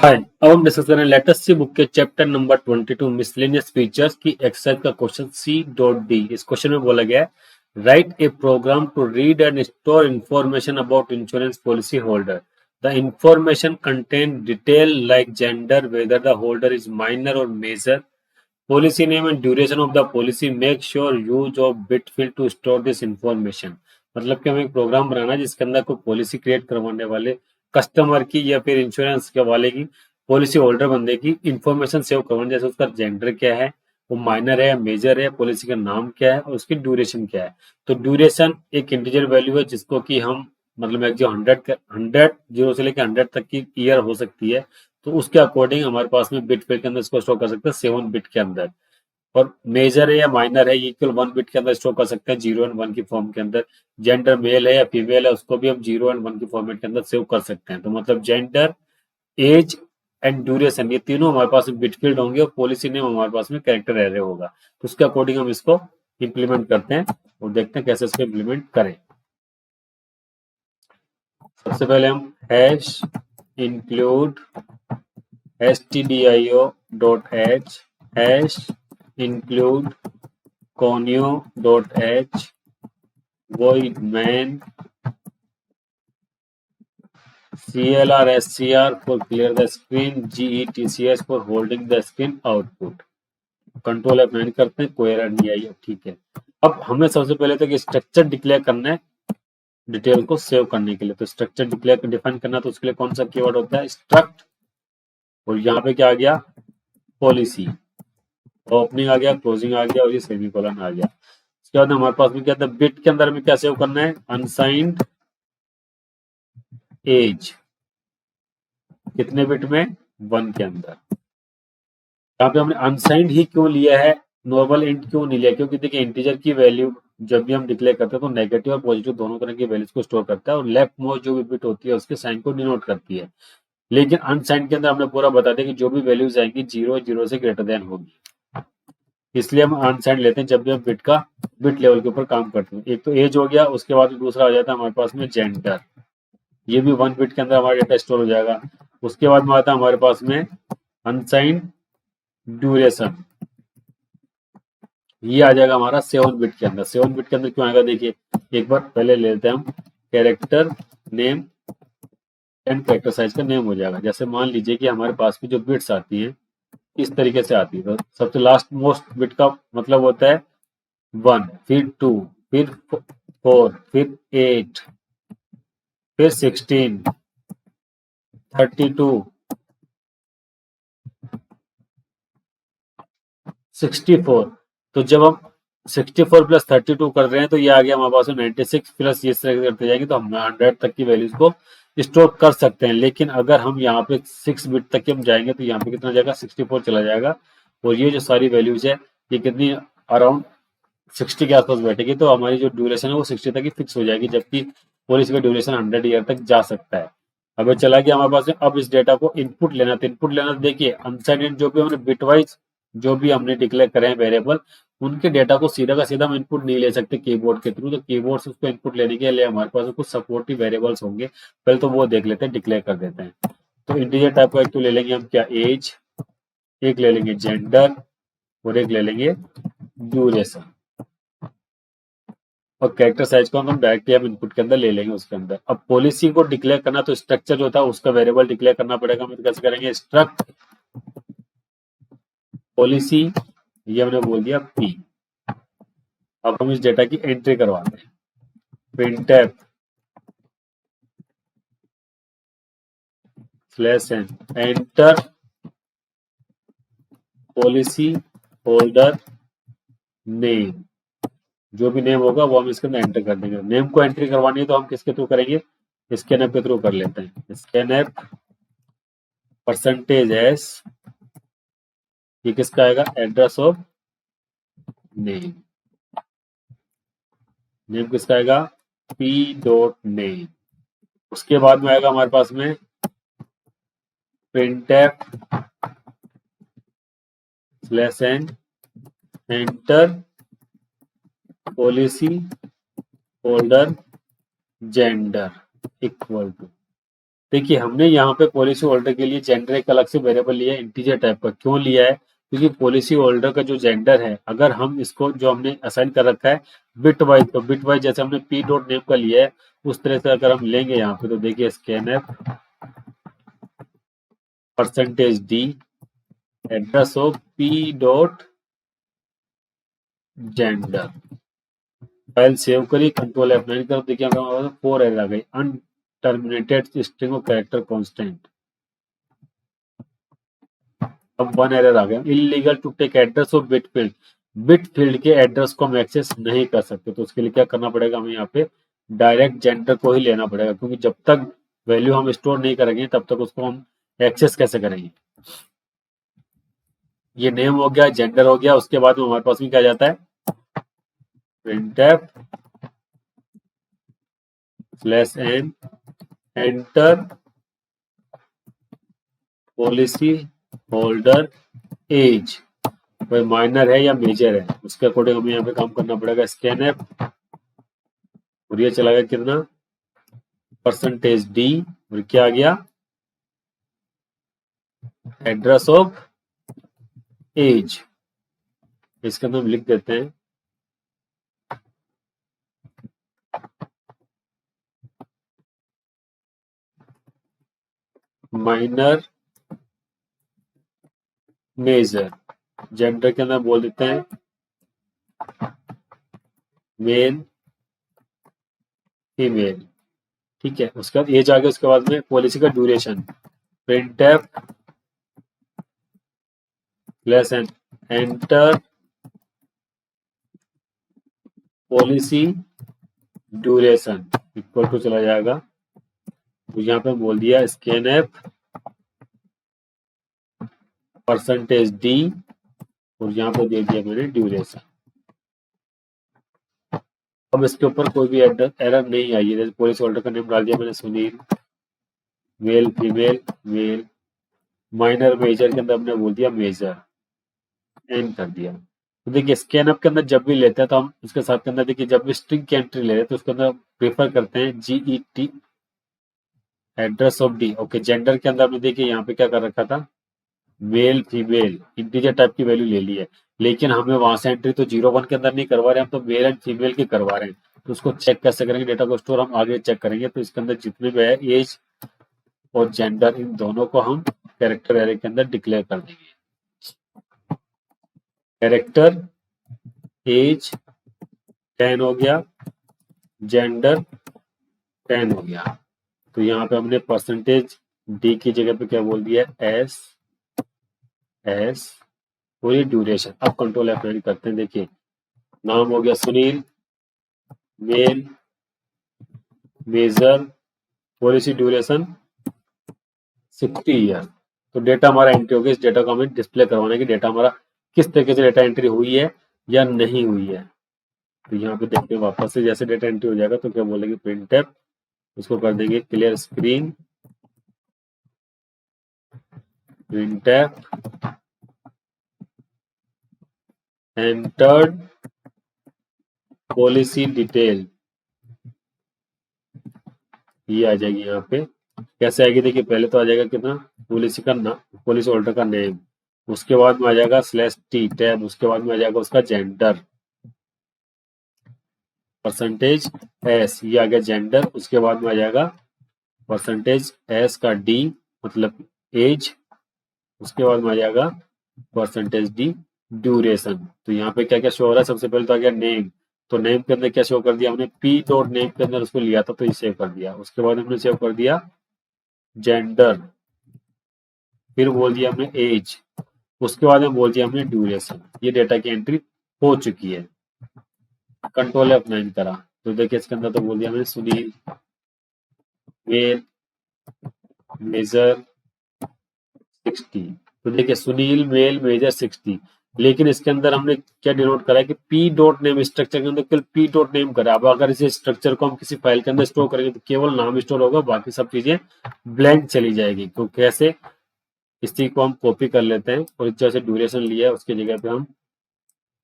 हाय, अब हम डिस्कस करें लेटेस्ट सी बुक के चैप्टर नंबर 22 मिसलेनियस फीचर्स की एक्सरसाइज का क्वेश्चन C.D। इस क्वेश्चन में बोला गया है write a program to read and store information about insurance policy holder. The information contain detail like gender, whether the holder is minor और major, policy name and duration of the policy, make sure use of bit field to store this information. मतलब कि हमें एक programme बनाना है जिसके अंदर कोई policy create करवाने वाले कस्टमर की या फिर इंश्योरेंस के वाले की पॉलिसी होल्डर बंदे की इंफॉर्मेशन सेव करवानी, जैसे उसका जेंडर क्या है, वो माइनर है या मेजर है, पॉलिसी का नाम क्या है और उसकी ड्यूरेशन क्या है। तो ड्यूरेशन एक इंटीजर वैल्यू है जिसको कि हम मतलब एक जो 100 जीरो से लेकर 100 तक की ईयर हो सकती है, तो उसके अकॉर्डिंग हमारे पास में बिट फील्ड के अंदर इसको स्टोर कर सकते हैं 7 बिट के अंदर। और मेजर है या माइनर है ये केवल 1 बिट के अंदर स्टोर कर सकते हैं 0 एंड 1 की फॉर्म के अंदर। जेंडर मेल है या फीमेल है उसको भी हम 0 एंड 1 की फॉर्मेट के अंदर सेव कर सकते हैं। तो मतलब जेंडर, एज एंड ड्यूरेशन ये तीनों हमारे पास में बिट फील्ड होंगे और पॉलिसी नेम हमारे पास में कैरेक्टर एरे होगा। तो उसके अकॉर्डिंग हम इसको इंप्लीमेंट करते हैं और देखते हैं कैसे इसको इंप्लीमेंट करें। सबसे पहले हम hash include stdio dot h hash include conio dot h void main clr scr for clear the screen getcs for holding the screen output। Control F9 करते हैं, कोई एरर नहीं आई है, ठीक है। अब हमें सबसे पहले तो स्ट्रक्चर डिक्लेयर करना है डिटेल को सेव करने के लिए। तो स्ट्रक्चर डिक्लेयर डिफाइन करना, तो उसके लिए कौन सा कीवर्ड होता है, स्ट्रक्ट। और यहाँ पे क्या आ गया, पॉलिसी। ओपनिंग आ गया, क्लोजिंग आ गया और ये सेमीकोलन आ गया। उसके बाद हमारे पास में क्या था, बिट के अंदर में क्या सेव करना है, अनसाइंड एज। कितने बिट में, 1 के अंदर। यहाँ पे हमने अनसाइंड ही क्यों लिया है, नॉर्मल इंट क्यों नहीं लिया, क्योंकि देखिए इंटीजर की वैल्यू जब भी हम डिक्लेयर करते हैं तो नेगेटिव और पॉजिटिव दोनों तरह की वैल्यूज को स्टोर करता है और लेफ्ट मोस्ट जो भी बिट होती है उसके साइन को डिनोट करती है। लेकिन अनसाइंड के अंदर हमने पूरा बता दिया कि जो भी वैल्यूज आएंगी 0 से ग्रेटर देन होगी, इसलिए हम अनसाइंड लेते हैं जब भी हम बिट लेवल के ऊपर काम करते हैं। एक तो एज हो गया, उसके बाद दूसरा आ जाता है हमारे पास में जेंडर, ये भी 1 बिट के अंदर हमारा डेटा स्टोर हो जाएगा। उसके बाद में आता है हमारे पास में अनसाइंड ड्यूरेशन, ये आ जाएगा हमारा 7 बिट के अंदर। 7 बिट के अंदर क्यों आएगा, देखिए एक बार पहले ले लेते हैं हम, character name and character size का नेम हो जाएगा। जैसे मान लीजिए कि हमारे पास में जो बिट्स आती है इस तरीके से आती है, तो सबसे लास्ट मोस्ट बिट का मतलब होता है 1, फिर 2, फिर 4, फिर 8, फिर 16, 32, 64। तो जब हम 64 प्लस 32 कर रहे हैं तो ये आ गया हमारे पास 96 प्लस इस तरह करते जाएंगे तो हम 100 तक की वैल्यूज को स्टोर कर सकते हैं। लेकिन अगर हम यहाँ पे 6 बिट तक हम जाएंगे तो यहाँ पे कितना जाएगा, 64 चला जाएगा। और ये जो सारी वैल्यूज है ये कितनी, अराउंड 60 के आसपास बैठेगी, तो हमारी जो ड्यूरेशन है वो 60 तक ही फिक्स हो जाएगी, जबकि पॉलिसी का ड्यूरेशन 100 ईयर तक जा सकता है। अगर चला गया हमारे पास में, अब इस डेटा को इनपुट लेना, तो इनपुट लेना, तो देखिए अनसाइंड जो भी हमने बिटवाइज जो भी हमने डिक्लेयर करे हैं वेरिएबल, उनके डेटा को सीधा का सीधा हम इनपुट नहीं ले सकते कीबोर्ड के थ्रू। तो कीबोर्ड से उसको इनपुट लेने के लिए हमारे पास कुछ सपोर्टिव वेरिएबल्स होंगे, पहले तो वो देख लेते हैं, डिक्लेयर कर देते हैं। तो इंटीजर टाइप का एक तो ले लेंगे हम क्या, एज, एक ले लेंगे जेंडर और एक ले लेंगे ड्यूरेशन। और कैरेक्टर साइज को हम डायरेक्टली हम इनपुट के अंदर ले लेंगे उसके अंदर। अब पॉलिसी को डिक्लेयर करना, तो स्ट्रक्चर जो होता है उसका वेरिएबल डिक्लेयर करना पड़ेगा। हम कैसे करेंगे, स्ट्रक्ट पॉलिसी, ये हमने बोल दिया पी। अब हम इस डेटा की एंट्री करवाते हैं, printf /n enter policy holder name, जो भी नेम होगा वो हम इसके अंदर एंटर कर देंगे। नेम को एंट्री करवानी है तो हम किसके थ्रू करेंगे, स्कैनएफ के थ्रू कर लेते हैं। स्कैनएफ %s, ये किसका आएगा, एड्रेस ऑफ नेम, नेम किसका आएगा, p.name। उसके बाद में आएगा हमारे पास में printf /n enter policy holder gender equal to, देखिए हमने यहाँ पे पॉलिसी होल्डर के लिए जेंडर एक अलग से वेरिएबल लिया है इंटीजर टाइप का। क्यों लिया है? क्योंकि पॉलिसी होल्डर का जो जेंडर है, अगर हम इसको जो हमने असाइन कर रखा है बिट वाइज, तो बिट वाइज जैसे हमने पी डॉट नेम का लिया है उस तरह से अगर हम लेंगे यहाँ पे, तो देखिए scanner percentage D address of P dot gender. File save करिए, कंट्रोल F9 करो। देखिए हमारे पास 4 एरर आ गई। Unterminated string of character constant. अब 1 एरर आ गया। Illegal to take address of bit field. Bit field के एड्रेस को हम एक्सेस नहीं कर सकते, तो उसके लिए क्या करना पड़ेगा हमें यहाँ पे डायरेक्ट जेंडर को ही लेना पड़ेगा, क्योंकि जब तक वैल्यू हम स्टोर नहीं करेंगे तब तक उसको हम एक्सेस कैसे करेंगे। ये नेम हो गया, जेंडर हो गया। उसके बाद में हमारे पास में क्या जाता है, printf /n enter policy holder age, कोई माइनर है या मेजर है उसके अकॉर्डिंग हमें यहाँ पे काम करना पड़ेगा। स्कैनफ और ये चला गया कितना, परसेंटेज डी, और क्या आ गया, एड्रेस ऑफ एज। इसके अंदर हम लिख देते हैं माइनर मेजर। जेंडर के अंदर बोल देते हैं मेल फीमेल, ठीक है। उसके बाद एज आ गया। उसके बाद में पॉलिसी का duration, printf /n enter policy duration equal to चला जाएगा, तो यहाँ पे बोल दिया स्कैनफ परसेंटेज डी, और यहाँ पे दे दिया मैंने ड्यूरेशन। अब इसके ऊपर कोई भी एरर नहीं आई है। जैसे पॉलिसी होल्डर का नेम डाल दिया मैंने Sunil, male female male, minor major के अंदर हमने बोल दिया मेजर, एंड कर दिया। तो देखिए स्कैनअप के अंदर जब भी लेते हैं तो हम उसके साथ के अंदर देखिए जब भी स्ट्रिंग की एंट्री ले रहे हैं तो उसके अंदर प्रेफर करते हैं GET address of D. Okay, gender के अंदर हमने देखिए यहाँ पे क्या कर रखा था, मेल फीमेल इंटीजर टाइप की वैल्यू ले ली है, लेकिन हमें वहां से एंट्री तो 0 1 के अंदर नहीं करवा रहे, हम तो मेल एंड फीमेल की करवा रहे हैं। तो उसको चेक कैसे करेंगे, डेटा को स्टोर हम आगे चेक करेंगे। तो इसके अंदर जितने भी है एज और जेंडर, इन दोनों को हम कैरेक्टर एरे के अंदर डिक्लेयर कर देंगे। कैरेक्टर एज 10 हो गया, जेंडर 10 हो गया। तो यहाँ पे हमने परसेंटेज डी की जगह पे क्या बोल दिया, एस पूरी ड्यूरेशन। अब कंट्रोल F9 करते हैं। देखिए नाम हो गया Sunil, male major, policy duration 60 year. तो डेटा हमारा एंट्री हो गया। इस डेटा को हमें डिस्प्ले करवाना है कि डेटा हमारा किस तरीके से डेटा एंट्री हुई है या नहीं हुई है। तो यहाँ पे देखते हैं वापस से जैसे डेटा एंट्री हो जाएगा तो क्या बोलेंगे, प्रिंटफ, उसको कर देंगे clear screen, printf entered policy detail, ये आ जाएगी। यहाँ पे कैसे आएगी, देखिए पहले तो आ जाएगा कितना, पॉलिसी का नाम, पॉलिसी होल्डर का नेम, उसके बाद में आ जाएगा /t टैब, उसके बाद में आ जाएगा उसका जेंडर, परसेंटेज एस, ये आ गया जेंडर। उसके बाद में आ जाएगा परसेंटेज एस का डी मतलब एज, उसके बाद में आ जाएगा परसेंटेज डी ड्यूरेशन। तो यहाँ पे क्या क्या शो हो रहा है, सबसे पहले तो आ गया नेम। तो नेम के अंदर क्या शो कर दिया हमने, पी डॉट नेम के अंदर उसको लिया था तो ये सेव कर दिया। उसके बाद हमने सेव कर दिया जेंडर, फिर बोल दिया हमने एज, उसके बाद में बोल दिया हमने ड्यूरेशन। ये डेटा की एंट्री हो चुकी है। कंट्रोल F9 करा तो देखिए इसके अंदर तो बोल दिया हमने सुनील, मेल मेजर 60। तो देखिए सुनील मेल मेजर 60, लेकिन इसके अंदर हमने क्या डिनोट करा है कि पी डॉट नेम स्ट्रक्चर के अंदर केवल पी डॉट नेम करा। अब अगर इसे स्ट्रक्चर को हम किसी फाइल के अंदर स्टोर करेंगे तो केवल नाम स्टोर होगा, बाकी सब चीजें ब्लैंक चली जाएगी। तो कैसे, इसी को हम कॉपी कर लेते हैं और जैसे ड्यूरेशन लिया है उसकी जगह पे हम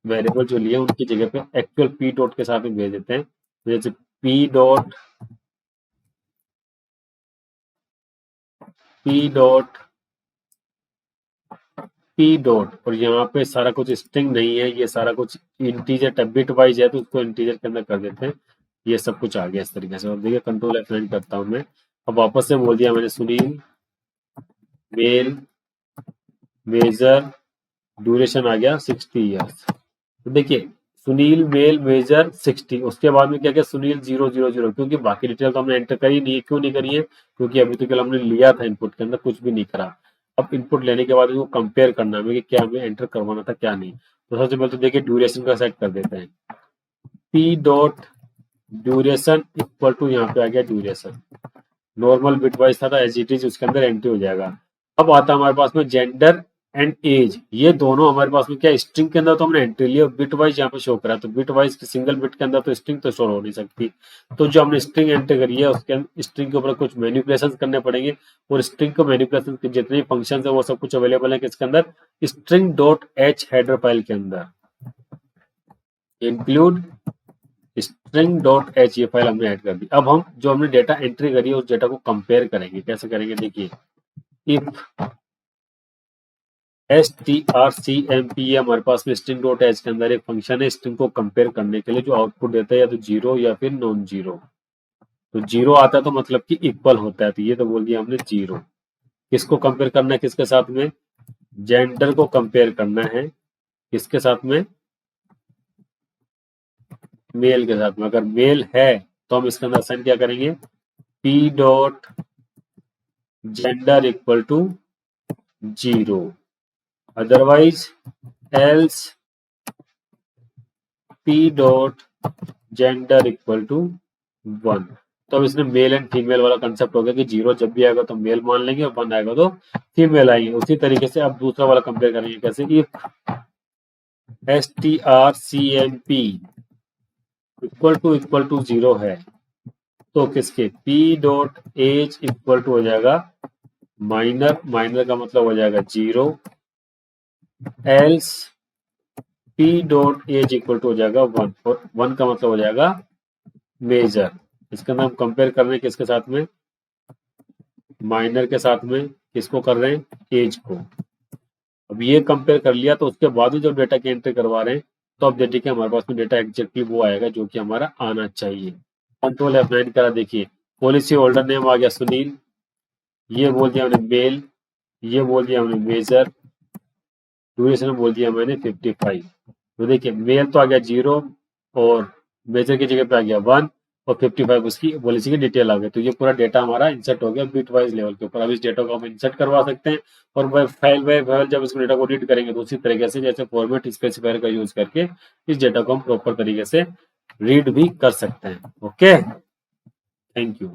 वेरिएबल जो लिए उनकी जगह पे एक्चुअल पी डॉट के साथ में भेज देते हैं। जैसे पी डॉट पी डॉट और यहाँ पे सारा कुछ स्ट्रिंग नहीं है, ये सारा कुछ इंटीजर बिट वाइज है तो उसको इंटीजर के अंदर कर देते हैं। ये सब कुछ आ गया इस तरीके से। और देखिए कंट्रोल F9 करता हूँ मैं। अब वापस से बोल दिया मैंने सुनील मेल मेजर ड्यूरेशन आ गया 60 ईयर्स। तो देखिए सुनील मेल मेजर 60, उसके बाद में क्या क्या सुनील 000, क्योंकि बाकी डिटेल तो हमने एंटर करी नहीं है। क्यों नहीं करी है? क्योंकि अभी तो केवल हमने लिया था इनपुट के अंदर, कुछ भी नहीं करा। अब इनपुट लेने के बाद इसको कंपेयर करना है कि क्या हमें एंटर करवाना था क्या नहीं। तो सबसे पहले तो देखिए ड्यूरेशन का सेट कर देते हैं। P dot duration equal to, यहाँ पे आ गया ड्यूरेशन, नॉर्मल बिट वाइज था एज इट इज उसके अंदर एंट्री हो जाएगा। अब आता है हमारे पास में जेंडर एंड एज, ये दोनों हमारे पास में क्या स्ट्रिंग के अंदर तो हमने एंट्री लिया, बिट वाइज यहाँ पे शो करा, तो बिट वाइज सिंगल बिट के अंदर तो स्ट्रिंग तो स्टोर हो नहीं सकती। तो जो हमने स्ट्रिंग एंटर करी है उसके स्ट्रिंग के ऊपर कुछ मैनिपुलेशन करने पड़ेंगे, और स्ट्रिंग को मैनिपुलेशन के जितने फंक्शन है वो सब कुछ अवेलेबल है किसके अंदर, string dot H header file के अंदर। इंक्लूड स्ट्रिंग डॉट एच, ये फाइल हमने ऐड कर दी। अब हम जो हमने डेटा एंट्री करी है उस डेटा को कंपेयर करेंगे। कैसे करेंगे? देखिए इफ strcmp हमारे पास में स्ट्रिंग डॉट एच के अंदर एक फंक्शन है स्ट्रिंग को कंपेयर करने के लिए, जो आउटपुट देता है या तो जीरो या फिर नॉन जीरो। तो जीरो आता है तो मतलब कि इक्वल होता है, तो ये तो बोल दिया हमने जीरो। किसको कंपेयर करना है किसके साथ में? जेंडर को कंपेयर करना है किसके साथ में? मेल के साथ में। अगर मेल है तो हम इसके अंदर असाइन क्या करेंगे? P dot gender equal to zero, otherwise else P dot gender equal to 1। तो अब इसने मेल एंड फीमेल वाला कंसेप्ट हो गया कि जीरो जब भी आएगा तो मेल मान लेंगे और 1 आएगा तो फीमेल आएंगे। उसी तरीके से अब दूसरा वाला कंपेयर करेंगे। कैसे? If strcmp equal to zero है तो किसके? p dot age equal to हो जाएगा माइनर, माइनर का मतलब हो जाएगा zero, else p dot age equal to हो जाएगा 1, और 1 का मतलब हो जाएगा मेजर। इसके अंदर हम कंपेयर कर रहे हैं किसके साथ में? माइनर के साथ में। किसको कर रहे हैं? एज को। अब ये कंपेयर कर लिया तो उसके बाद में जब डेटा की एंट्री करवा रहे हैं तो अब देखिए कि हमारे पास में डेटा एग्जैक्टली वो आएगा जो कि हमारा आना चाहिए। कंट्रोल F9 करा, देखिए पॉलिसी होल्डर नेम आ गया सुनील, ये बोल दिया हमने मेल, ये बोल दिया हमने मेजर, ड्यूरेशन बोल दिया मैंने 55। तो देखिए मेल तो आ गया जीरो और मेजर की जगह पे आ गया 1 और 55 उसकी पॉलिसी की डिटेल आ गई। तो ये पूरा डेटा हमारा इंसर्ट हो गया बिट वाइज लेवल के ऊपर। अब इस डेटा को हम इंसर्ट करवा सकते हैं और फाइल बाय फाइल जब इस डेटा को रीड करेंगे तो उसी तरीके से जैसे फॉर्मेट स्पेसिफायर का यूज करके इस डेटा को हम प्रॉपर तरीके से रीड भी कर सकते हैं। Okay, thank you.